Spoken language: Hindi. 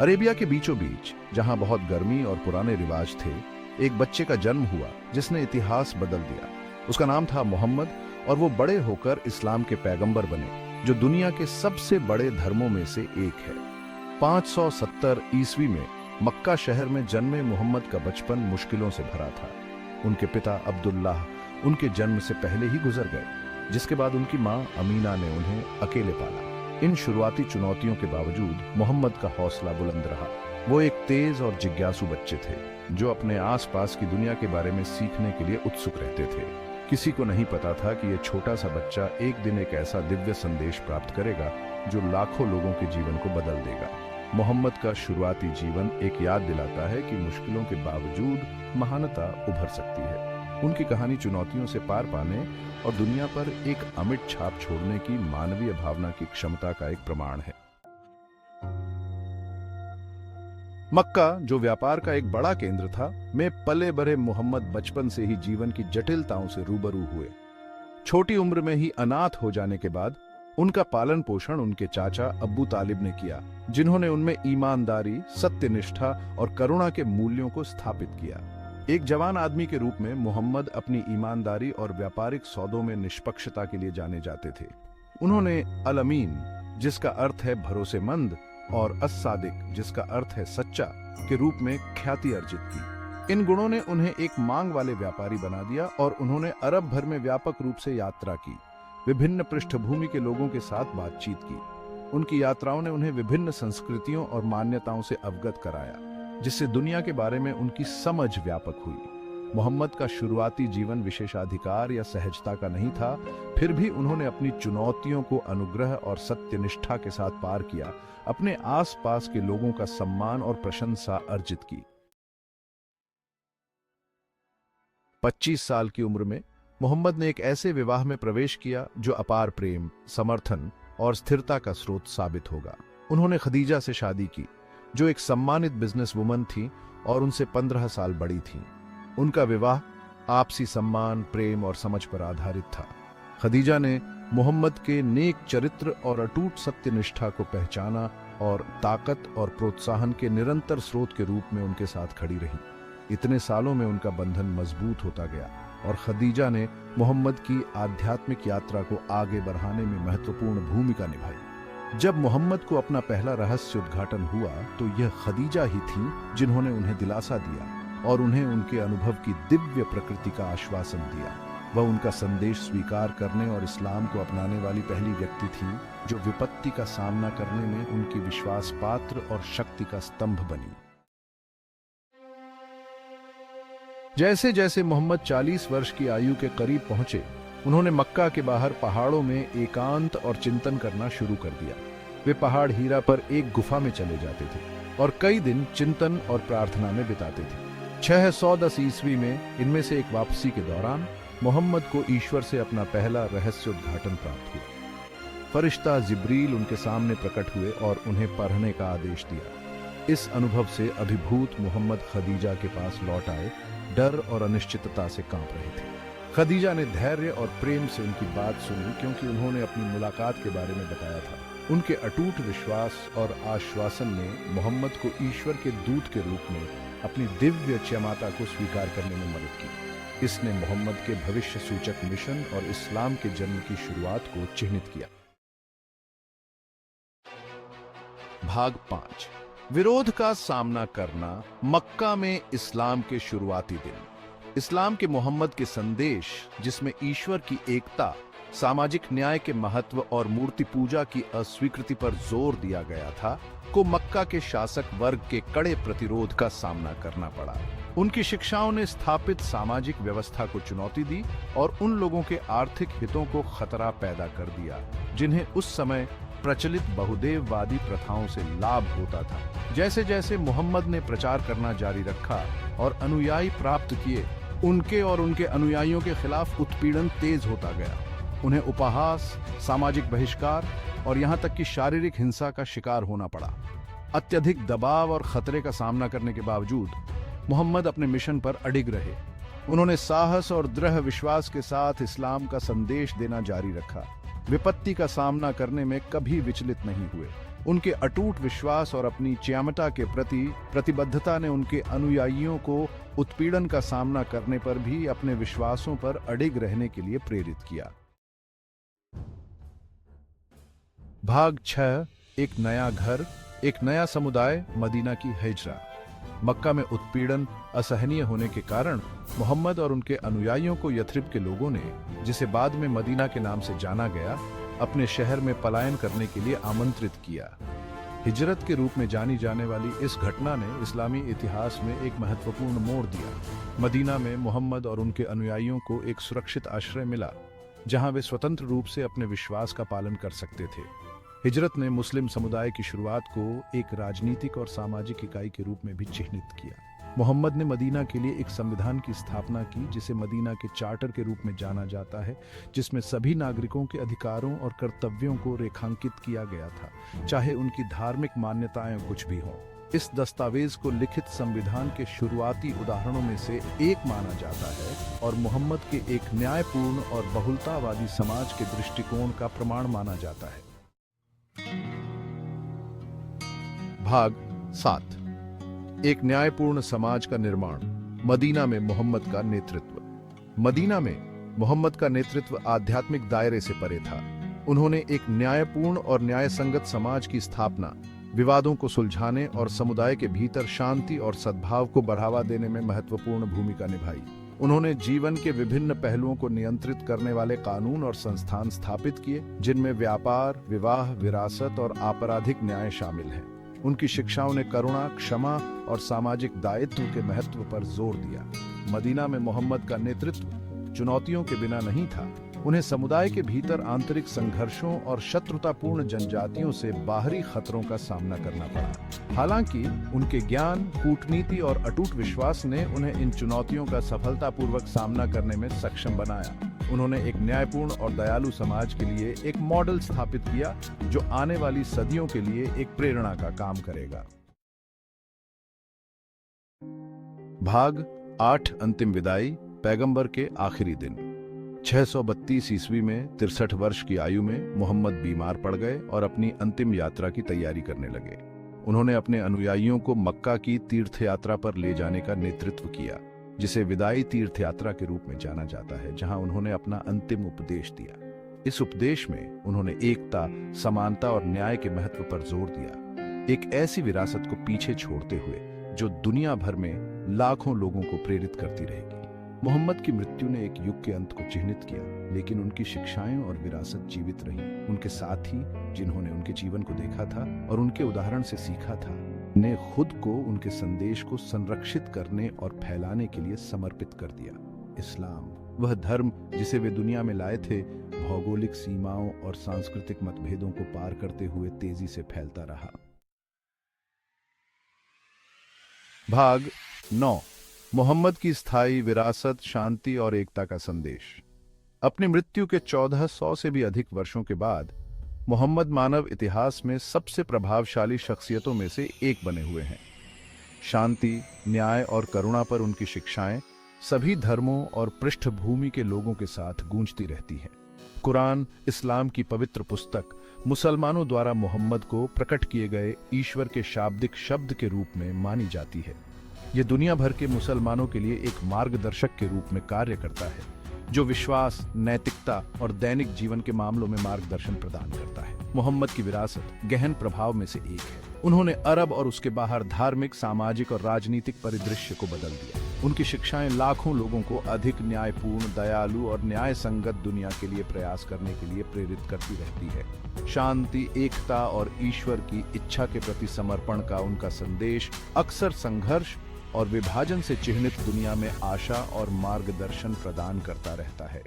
अरेबिया के बीचों बीच, जहां बहुत गर्मी और पुराने रिवाज थे, एक बच्चे का जन्म हुआ जिसने इतिहास बदल दिया। उसका नाम था मोहम्मद और वो बड़े होकर इस्लाम के पैगंबर बने, जो दुनिया के सबसे बड़े धर्मों में से एक है। 570 ईस्वी में मक्का शहर में जन्मे मोहम्मद का बचपन मुश्किलों से भरा था। उनके पिता अब्दुल्लाह उनके जन्म से पहले ही गुजर गए, जिसके बाद उनकी मां अमीना ने उन्हें अकेले पाला। इन शुरुआती चुनौतियों के बावजूद मोहम्मद का हौसला बुलंद रहा। वो एक तेज और जिज्ञासु बच्चे थे, जो अपने आसपास की दुनिया के बारे में सीखने के लिए उत्सुक रहते थे। किसी को नहीं पता था कि यह छोटा सा बच्चा एक दिन एक ऐसा दिव्य संदेश प्राप्त करेगा जो लाखों लोगों के जीवन को बदल देगा। मोहम्मद का शुरुआती जीवन एक याद दिलाता है कि मुश्किलों के बावजूद महानता उभर सकती है। उनकी कहानी चुनौतियों से पार पाने और दुनिया पर एक अमिट छाप छोड़ने की मानवीय भावना की क्षमता का एक प्रमाण है। मक्का, जो व्यापार का एक बड़ा केंद्र था, में पले बड़े मोहम्मद बचपन से ही जीवन की जटिलताओं से रूबरू हुए। छोटी उम्र में ही अनाथ हो जाने के बाद उनका पालन पोषण उनके चाचा अब्बू तालिब ने किया, जिन्होंने उनमें ईमानदारी, सत्यनिष्ठा और करुणा के मूल्यों को स्थापित किया। एक जवान आदमी के रूप में मोहम्मद अपनी ईमानदारी और व्यापारिक सौदों में निष्पक्षता के लिए जाने जाते थे। उन्होंने अल अमीन, जिसका अर्थ है भरोसेमंद, और अस-सादिक, जिसका अर्थ है सच्चा, के रूप में ख्याति अर्जित की। इन गुणों ने उन्हें एक मांग वाले व्यापारी बना दिया और उन्होंने अरब भर में व्यापक रूप से यात्रा की, विभिन्न पृष्ठभूमि के लोगों के साथ बातचीत की। उनकी यात्राओं ने उन्हें विभिन्न संस्कृतियों और मान्यताओं से अवगत कराया, जिससे दुनिया के बारे में उनकी समझ व्यापक हुई। मोहम्मद का शुरुआती जीवन विशेषाधिकार या सहजता का नहीं था, फिर भी उन्होंने अपनी चुनौतियों को अनुग्रह और सत्यनिष्ठा के साथ पार किया, अपने आसपास के लोगों का सम्मान और प्रशंसा अर्जित की। 25 साल की उम्र में मोहम्मद ने एक ऐसे विवाह में प्रवेश किया जो अपार प्रेम, समर्थन और स्थिरता का स्रोत साबित होगा। उन्होंने खदीजा से शादी की, जो एक सम्मानित बिजनेस वुमन थी और उनसे 15 साल बड़ी थी। उनका विवाह आपसी सम्मान, प्रेम और समझ पर आधारित था। खदीजा ने मोहम्मद के नेक चरित्र और अटूट सत्यनिष्ठा को पहचाना और ताकत और प्रोत्साहन के निरंतर स्रोत के रूप में उनके साथ खड़ी रही। इतने सालों में उनका बंधन मजबूत होता गया और खदीजा ने मोहम्मद की आध्यात्मिक यात्रा को आगे बढ़ाने में महत्वपूर्ण भूमिका निभाई। जब मोहम्मद को अपना पहला रहस्य उद्घाटन हुआ, तो यह खदीजा ही थी जिन्होंने उन्हें दिलासा दिया और उन्हें उनके अनुभव की दिव्य प्रकृति का आश्वासन दिया। वह उनका संदेश स्वीकार करने और इस्लाम को अपनाने वाली पहली व्यक्ति थी, जो विपत्ति का सामना करने में उनकी विश्वास पात्र और शक्ति का स्तंभ बनी। जैसे जैसे मोहम्मद 40 वर्ष की आयु के करीब पहुंचे, उन्होंने मक्का के बाहर पहाड़ों में एकांत और चिंतन करना शुरू कर दिया। वे पहाड़ हीरा पर एक गुफा में चले जाते थे और कई दिन चिंतन और प्रार्थना में बिताते थे। 610 ईस्वी में इनमें से एक वापसी के दौरान मोहम्मद को ईश्वर से अपना पहला रहस्य उद्घाटन प्राप्त हुआ। फरिश्ता जिब्रील उनके सामने प्रकट हुए और उन्हें पढ़ने का आदेश दिया। इस अनुभव से अभिभूत मोहम्मद खदीजा के पास लौट आए, डर और अनिश्चितता से कांप रहे थे। खदीजा ने धैर्य और प्रेम से उनकी बात सुनी, क्योंकि उन्होंने अपनी मुलाकात के बारे में बताया था। उनके अटूट विश्वास और आश्वासन ने मोहम्मद को ईश्वर के दूत के रूप में अपनी दिव्य क्षमता को स्वीकार करने में मदद की। इसने मोहम्मद के भविष्य सूचक मिशन और इस्लाम के जन्म की शुरुआत को चिह्नित किया। भाग 5, विरोध का सामना करना। मक्का में इस्लाम के शुरुआती दिन। इस्लाम के मोहम्मद के संदेश, जिसमें ईश्वर की एकता, सामाजिक न्याय के महत्व और मूर्ति पूजा की अस्वीकृति पर जोर दिया गया था, को मक्का के शासक वर्ग के कड़े प्रतिरोध का सामना करना पड़ा। उनकी शिक्षाओं ने स्थापित सामाजिक व्यवस्था को चुनौती दी और उन लोगों के आर्थिक हितों को खतरा पैदा कर दिया, जिन्हें उस समय प्रचलित बहुदेववादी प्रथाओं से लाभ होता था। जैसे जैसे मोहम्मद ने प्रचार करना जारी रखा और अनुयायी प्राप्त किए, उनके और उनके अनुयायियों के खिलाफ उत्पीड़न तेज होता गया। उन्हें उपहास, सामाजिक बहिष्कार और यहां तक कि शारीरिक हिंसा का शिकार होना पड़ा। अत्यधिक दबाव और खतरे का सामना करने के बावजूद मोहम्मद अपने मिशन पर अडिग रहे। उन्होंने साहस और दृढ़ विश्वास के साथ इस्लाम का संदेश देना जारी रखा। विपत्ति का सामना करने में कभी विचलित नहीं हुए। उनके अटूट विश्वास और अपनी च्यामटा के प्रति प्रतिबद्धता ने उनके अनुयायियों को उत्पीड़न का सामना करने पर भी अपने विश्वासों पर अडिग रहने के लिए प्रेरित किया। भाग 6। एक नया घर, एक नया समुदाय, मदीना की हिजरा। मक्का में उत्पीड़न असहनीय होने के कारण मोहम्मद और उनके अनुयायियों को यथरिब के लोगों ने, जिसे बाद में मदीना के नाम से जाना गया, अपने शहर में पलायन करने के लिए आमंत्रित किया। हिजरत के रूप में जानी जाने वाली इस घटना ने इस्लामी इतिहास में एक महत्वपूर्ण मोड़ दिया। मदीना में मोहम्मद और उनके अनुयायियों को एक सुरक्षित आश्रय मिला, जहां वे स्वतंत्र रूप से अपने विश्वास का पालन कर सकते थे। हिजरत ने मुस्लिम समुदाय की शुरुआत को एक राजनीतिक और सामाजिक इकाई के रूप में भी चिह्नित किया। मोहम्मद ने मदीना के लिए एक संविधान की स्थापना की, जिसे मदीना के चार्टर के रूप में जाना जाता है, जिसमें सभी नागरिकों के अधिकारों और कर्तव्यों को रेखांकित किया गया था, चाहे उनकी धार्मिक मान्यताएं कुछ भी हों। इस दस्तावेज को लिखित संविधान के शुरुआती उदाहरणों में से एक माना जाता है और मोहम्मद के एक न्यायपूर्ण और बहुलतावादी समाज के दृष्टिकोण का प्रमाण माना जाता है। भाग 7। एक न्यायपूर्ण समाज का निर्माण, मदीना में मोहम्मद का नेतृत्व। मदीना में मोहम्मद का नेतृत्व आध्यात्मिक दायरे से परे था। उन्होंने एक न्यायपूर्ण और न्यायसंगत समाज की स्थापना, विवादों को सुलझाने और समुदाय के भीतर शांति और सद्भाव को बढ़ावा देने में महत्वपूर्ण भूमिका निभाई। उन्होंने जीवन के विभिन्न पहलुओं को नियंत्रित करने वाले कानून और संस्थान स्थापित किए, जिनमें व्यापार, विवाह, विरासत और आपराधिक न्याय शामिल हैं। उनकी शिक्षाओं ने करुणा, क्षमा और सामाजिक दायित्व के महत्व पर जोर दिया। मदीना में मोहम्मद का नेतृत्व चुनौतियों के बिना नहीं था। उन्हें समुदाय के भीतर आंतरिक संघर्षों और शत्रुतापूर्ण जनजातियों से बाहरी खतरों का सामना करना पड़ा। हालांकि उनके ज्ञान, कूटनीति और अटूट विश्वास ने उन्हें इन चुनौतियों का सफलतापूर्वक सामना करने में सक्षम बनाया। उन्होंने एक न्यायपूर्ण और दयालु समाज के लिए एक मॉडल स्थापित किया, जो आने वाली सदियों के लिए एक प्रेरणा का काम करेगा। भाग 8। अंतिम विदाई, पैगंबर के आखिरी दिन। 632 ईस्वी में 63 वर्ष की आयु में मोहम्मद बीमार पड़ गए और अपनी अंतिम यात्रा की तैयारी करने लगे। उन्होंने अपने अनुयायियों को मक्का की तीर्थ यात्रा पर ले जाने का नेतृत्व किया, जिसे विदाई तीर्थ यात्रा के रूप में जाना जाता है, जहां उन्होंने अपना अंतिम उपदेश दिया। इस उपदेश में उन्होंने एकता, समानता और न्याय के महत्व पर जोर दिया, एक ऐसी विरासत को पीछे छोड़ते हुए जो दुनिया भर में लाखों लोगों को प्रेरित करती रहेगी। मोहम्मद की मृत्यु ने एक युग के अंत को चिह्नित किया, लेकिन उनकी शिक्षाएं और विरासत जीवित रहीं। उनके साथ ही जिन्होंने उनके जीवन को देखा था और उनके उदाहरण से सीखा था, ने खुद को उनके संदेश को संरक्षित करने और फैलाने के लिए समर्पित कर दिया। इस्लाम, वह धर्म जिसे वे दुनिया में लाए थे, भौगोलिक सीमाओं और सांस्कृतिक मतभेदों को पार करते हुए तेजी से फैलता रहा। भाग 9। मोहम्मद की स्थायी विरासत, शांति और एकता का संदेश। अपनी मृत्यु के 1400 से भी अधिक वर्षों के बाद मोहम्मद मानव इतिहास में सबसे प्रभावशाली शख्सियतों में से एक बने हुए हैं। शांति, न्याय और करुणा पर उनकी शिक्षाएं सभी धर्मों और पृष्ठभूमि के लोगों के साथ गूंजती रहती हैं। कुरान, इस्लाम की पवित्र पुस्तक, मुसलमानों द्वारा मोहम्मद को प्रकट किए गए ईश्वर के शाब्दिक शब्द के रूप में मानी जाती है। यह दुनिया भर के मुसलमानों के लिए एक मार्गदर्शक के रूप में कार्य करता है, जो विश्वास, नैतिकता और दैनिक जीवन के मामलों में मार्गदर्शन प्रदान करता है। मोहम्मद की विरासत गहन प्रभाव में से एक है। उन्होंने अरब और उसके बाहर धार्मिक, सामाजिक और राजनीतिक परिदृश्य को बदल दिया। उनकी शिक्षाएं लाखों लोगों को अधिक न्यायपूर्ण, दयालु और न्याय संगत दुनिया के लिए प्रयास करने के लिए प्रेरित करती रहती है। शांति, एकता और ईश्वर की इच्छा के प्रति समर्पण का उनका संदेश अक्सर संघर्ष और विभाजन से चिह्नित दुनिया में आशा और मार्गदर्शन प्रदान करता रहता है।